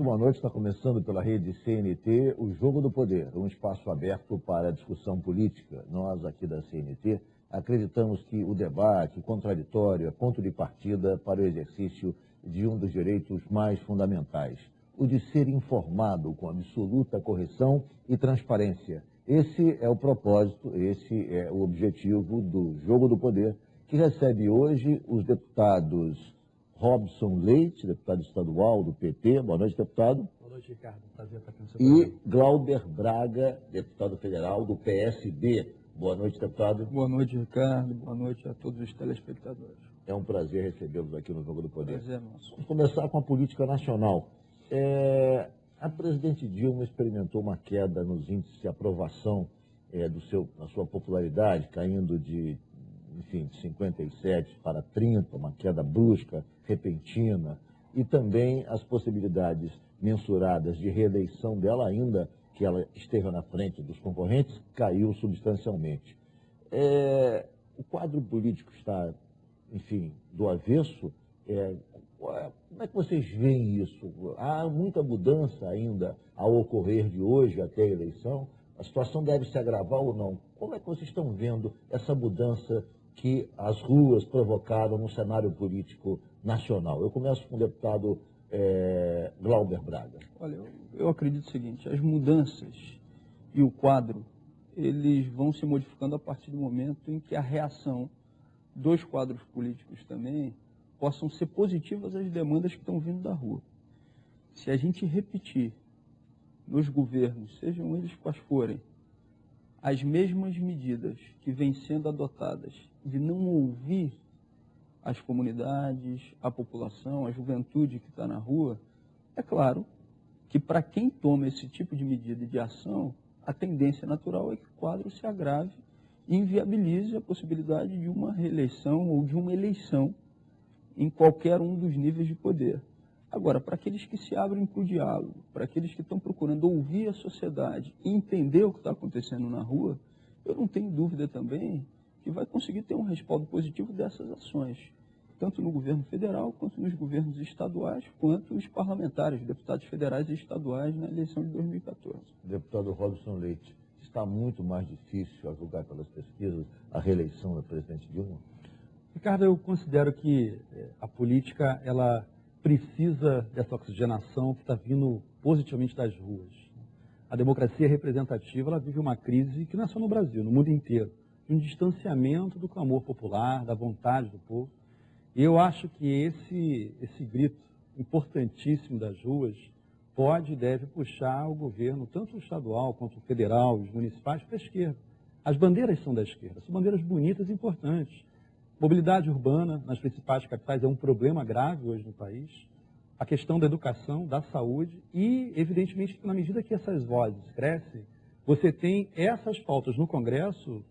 Muito boa noite. Está começando pela rede CNT o Jogo do Poder, um espaço aberto para a discussão política. Nós, aqui da CNT, acreditamos que o debate, o contraditório, é ponto de partida para o exercício de um dos direitos mais fundamentais, o de ser informado com absoluta correção e transparência. Esse é o propósito, esse é o objetivo do Jogo do Poder, que recebe hoje os deputados Robson Leite, deputado estadual do PT. Boa noite, deputado. Boa noite, Ricardo. Prazer estar aqui no seu programa. programa. E Glauber Braga, deputado federal do PSD. Boa noite, deputado. Boa noite, Ricardo. Boa noite a todos os telespectadores. É um prazer recebê-los aqui no Jogo do Poder. Prazer nosso. Vamos começar com a política nacional. A presidente Dilma experimentou uma queda nos índices de aprovação da sua popularidade, caindo de 57 para 30, uma queda brusca, repentina, e também as possibilidades mensuradas de reeleição dela, ainda que ela esteja na frente dos concorrentes, caiu substancialmente. O quadro político está, do avesso. Como é que vocês veem isso? Há muita mudança ainda ao ocorrer de hoje até a eleição? A situação deve se agravar ou não? Como é que vocês estão vendo essa mudança que as ruas provocaram no cenário político nacional? Eu começo com o deputado Glauber Braga. Olha, eu acredito o seguinte: as mudanças e o quadro, eles vão se modificando a partir do momento em que a reação dos quadros políticos também possam ser positivas às demandas que estão vindo da rua. Se a gente repetir nos governos, sejam eles quais forem, as mesmas medidas que vêm sendo adotadas de não ouvir as comunidades, a população, a juventude que está na rua, é claro que para quem toma esse tipo de medida e de ação, a tendência natural é que o quadro se agrave e inviabilize a possibilidade de uma reeleição ou de uma eleição em qualquer um dos níveis de poder. Agora, para aqueles que se abrem para o diálogo, para aqueles que estão procurando ouvir a sociedade e entender o que está acontecendo na rua, eu não tenho dúvida também que vai conseguir ter um respaldo positivo dessas ações, tanto no governo federal, quanto nos governos estaduais, quanto os parlamentares, deputados federais e estaduais na eleição de 2014. Deputado Robson Leite, está muito mais difícil, a julgar pelas pesquisas, a reeleição da presidente Dilma? Ricardo, eu considero que a política, ela precisa dessa oxigenação que está vindo positivamente das ruas. A democracia representativa, ela vive uma crise que não é só no Brasil, no mundo inteiro, de um distanciamento do clamor popular, da vontade do povo. E eu acho que esse grito importantíssimo das ruas pode e deve puxar o governo, tanto o estadual quanto o federal, os municipais, para a esquerda. As bandeiras são da esquerda, são bandeiras bonitas e importantes. Mobilidade urbana nas principais capitais é um problema grave hoje no país. A questão da educação, da saúde e, evidentemente, na medida que essas vozes crescem, você tem essas pautas no Congresso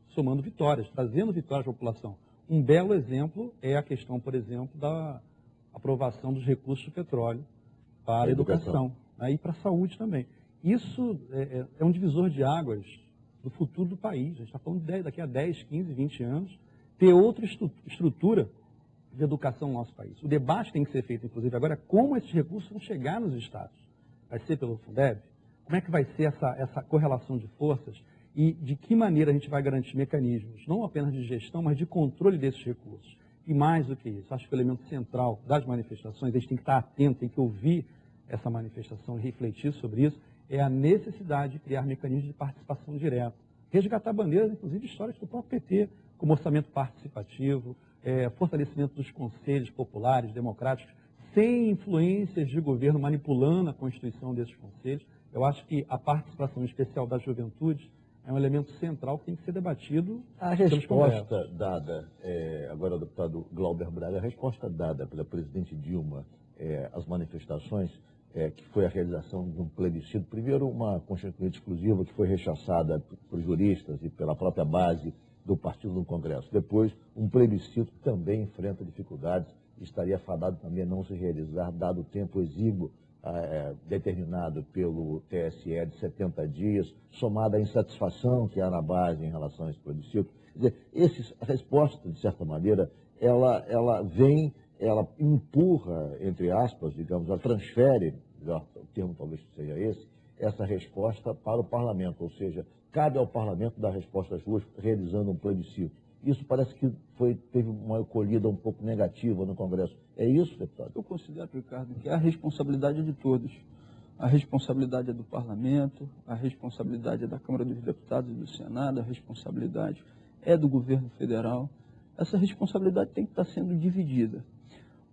somando vitórias, trazendo vitórias à população. Um belo exemplo é a questão, por exemplo, da aprovação dos recursos do petróleo para a educação, e para a saúde também. Isso é um divisor de águas do futuro do país. A gente está falando daqui a 10, 15, 20 anos, ter outra estrutura de educação no nosso país. O debate tem que ser feito, inclusive, agora, como esses recursos vão chegar nos estados. Vai ser pelo Fundeb? Como é que vai ser essa correlação de forças? E de que maneira a gente vai garantir mecanismos, não apenas de gestão, mas de controle desses recursos? E mais do que isso, acho que o elemento central das manifestações, a gente tem que estar atento, tem que ouvir essa manifestação e refletir sobre isso, é a necessidade de criar mecanismos de participação direta. Resgatar bandeiras, inclusive, históricas do próprio PT, como orçamento participativo, fortalecimento dos conselhos populares, democráticos, sem influências de governo manipulando a constituição desses conselhos. Eu acho que a participação especial da juventude é um elemento central que tem que ser debatido. A resposta dada, agora o deputado Glauber Braga, a resposta dada pela presidente Dilma às manifestações, que foi a realização de um plebiscito, primeiro uma constituinte exclusiva que foi rechaçada por juristas e pela própria base do partido no Congresso. Depois, um plebiscito que também enfrenta dificuldades, estaria fadado também a não se realizar, dado o tempo exíguo determinado pelo TSE de 70 dias, somada à insatisfação que há na base em relação a esse plebiscito. Quer dizer, a resposta, de certa maneira, ela vem ela empurra, entre aspas, digamos, ela transfere, melhor, o termo talvez seja esse, essa resposta para o parlamento, ou seja, cabe ao parlamento dar resposta às ruas realizando um plebiscito. Isso parece que teve uma acolhida um pouco negativa no Congresso. É isso, deputado? Eu considero, Ricardo, que a responsabilidade é de todos. A responsabilidade é do parlamento, a responsabilidade é da Câmara dos Deputados e do Senado, a responsabilidade é do governo federal. Essa responsabilidade tem que estar sendo dividida.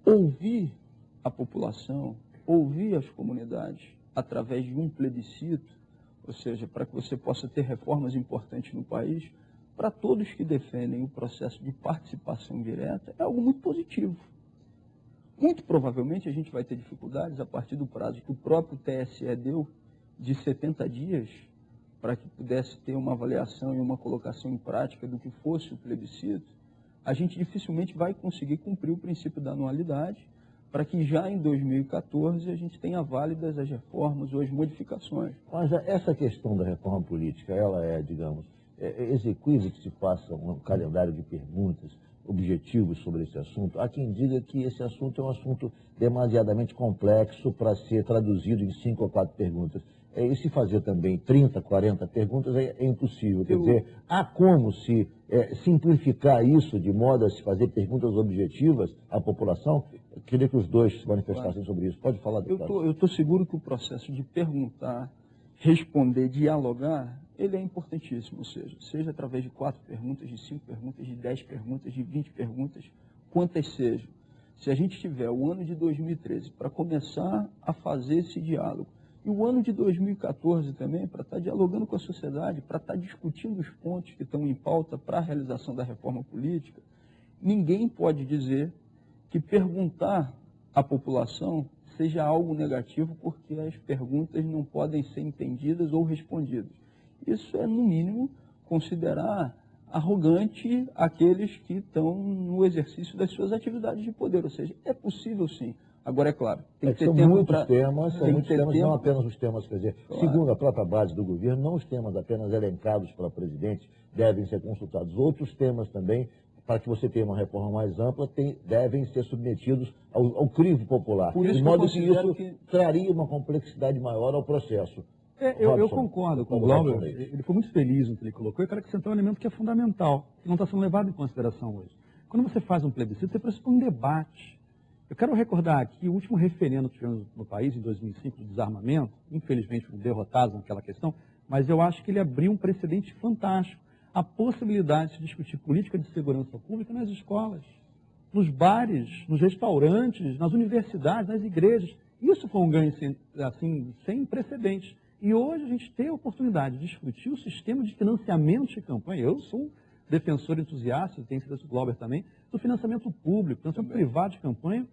Ouvir a população, ouvir as comunidades através de um plebiscito, ou seja, para que você possa ter reformas importantes no país, para todos que defendem o processo de participação direta, é algo muito positivo. Muito provavelmente a gente vai ter dificuldades a partir do prazo que o próprio TSE deu de 70 dias para que pudesse ter uma avaliação e uma colocação em prática do que fosse o plebiscito. A gente dificilmente vai conseguir cumprir o princípio da anualidade para que já em 2014 a gente tenha válidas as reformas ou as modificações. Mas essa questão da reforma política, ela é, digamos, execuível que se faça um calendário de perguntas objetivos sobre esse assunto. Há quem diga que esse assunto é um assunto demasiadamente complexo para ser traduzido em 5 ou 4 perguntas. E se fazer também 30, 40 perguntas é impossível. Quer dizer, há como se simplificar isso de modo a se fazer perguntas objetivas à população? Eu queria que os dois se manifestassem sobre isso. Pode falar, deputado. Eu estou seguro que o processo de perguntar, responder, dialogar, ele é importantíssimo, ou seja através de 4 perguntas, de 5 perguntas, de 10 perguntas, de 20 perguntas, quantas sejam. Se a gente tiver o ano de 2013 para começar a fazer esse diálogo, e o ano de 2014 também, para estar dialogando com a sociedade, para estar discutindo os pontos que estão em pauta para a realização da reforma política, ninguém pode dizer que perguntar à população seja algo negativo, porque as perguntas não podem ser entendidas ou respondidas. Isso é, no mínimo, considerar arrogante aqueles que estão no exercício das suas atividades de poder. Ou seja, é possível sim. Agora, é claro, tem que ter tempo para... São muitos temas, não apenas os temas, quer dizer, claro. Segundo a própria base do governo, não os temas apenas elencados pela presidente devem ser consultados. Outros temas também, para que você tenha uma reforma mais ampla, devem ser submetidos ao crivo popular. De modo que isso traria uma complexidade maior ao processo. Eu concordo com o Glauber, ele foi muito feliz no que ele colocou. Eu quero acrescentar um elemento que é fundamental, que não está sendo levado em consideração hoje. Quando você faz um plebiscito, você pressupõe um debate. Eu quero recordar aqui o último referendo que tivemos no país, em 2005, de desarmamento. Infelizmente, fomos derrotados naquela questão, mas eu acho que ele abriu um precedente fantástico. A possibilidade de se discutir política de segurança pública nas escolas, nos bares, nos restaurantes, nas universidades, nas igrejas. Isso foi um ganho assim, sem precedentes. E hoje a gente tem a oportunidade de discutir o sistema de financiamento de campanha. Eu sou um defensor entusiasta, tem sido o Glauber também, do financiamento público, financiamento privado de campanha.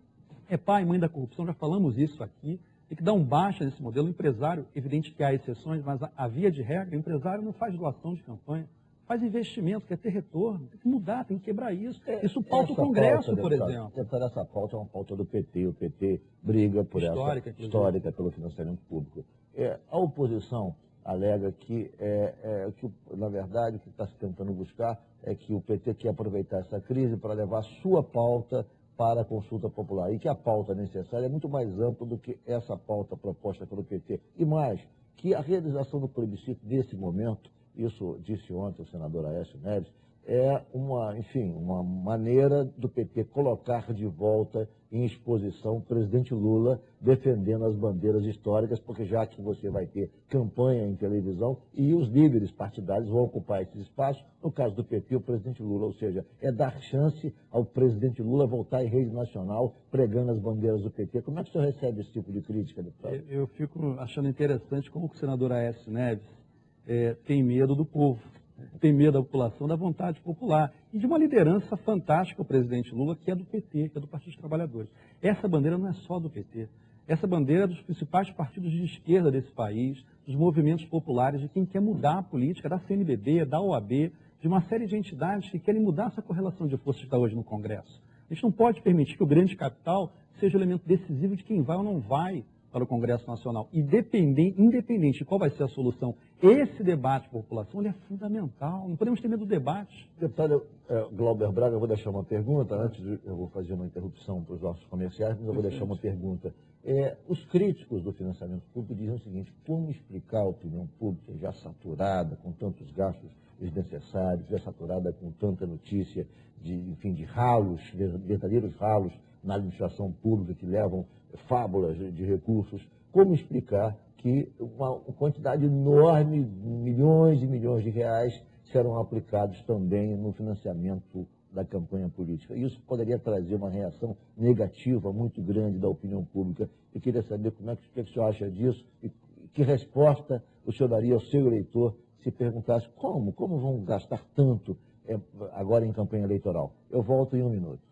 É pai e mãe da corrupção, já falamos isso aqui. Tem que dar um baixa nesse modelo. O empresário, evidente que há exceções, mas a via de regra, o empresário não faz doação de campanha, faz investimento, quer ter retorno. Tem que mudar, tem que quebrar isso. Isso pauta o Congresso, por exemplo. Essa pauta é uma pauta do PT. O PT briga por histórica pelo financiamento público. A oposição alega que, na verdade, o que está se tentando buscar é que o PT quer aproveitar essa crise para levar sua pauta para a consulta popular, e que a pauta necessária é muito mais ampla do que essa pauta proposta pelo PT. E mais, que a realização do plebiscito nesse momento, isso disse ontem o senador Aécio Neves, é uma maneira do PT colocar de volta em exposição o presidente Lula defendendo as bandeiras históricas, porque já que você vai ter campanha em televisão e os líderes partidários vão ocupar esses espaços, no caso do PT, o presidente Lula, ou seja, é dar chance ao presidente Lula voltar em rede nacional pregando as bandeiras do PT. Como é que o senhor recebe esse tipo de crítica, deputado? Eu fico achando interessante como o senador Aécio Neves tem medo do povo. Tem medo da população, da vontade popular e de uma liderança fantástica, o presidente Lula, que é do PT, que é do Partido dos Trabalhadores. Essa bandeira não é só do PT. Essa bandeira é dos principais partidos de esquerda desse país, dos movimentos populares, de quem quer mudar a política, da CNBB, da OAB, de uma série de entidades que querem mudar essa correlação de forças que está hoje no Congresso. A gente não pode permitir que o grande capital seja o elemento decisivo de quem vai ou não vai para o Congresso Nacional, independente de qual vai ser a solução, esse debate com a população ele é fundamental. Não podemos ter medo do debate. Deputado Glauber Braga, eu vou deixar uma pergunta, eu vou fazer uma interrupção para os nossos comerciais, mas eu vou deixar uma pergunta. Os críticos do financiamento público dizem o seguinte: como explicar a opinião pública já saturada, com tantos gastos desnecessários, já saturada com tanta notícia de ralos, verdadeiros ralos na administração pública que levam fábulas de recursos, como explicar que uma quantidade enorme, milhões e milhões de reais, serão aplicados também no financiamento da campanha política? Isso poderia trazer uma reação negativa muito grande da opinião pública. Eu queria saber o que o senhor acha disso e que resposta o senhor daria ao seu eleitor se perguntasse como vão gastar tanto agora em campanha eleitoral. Eu volto em um minuto.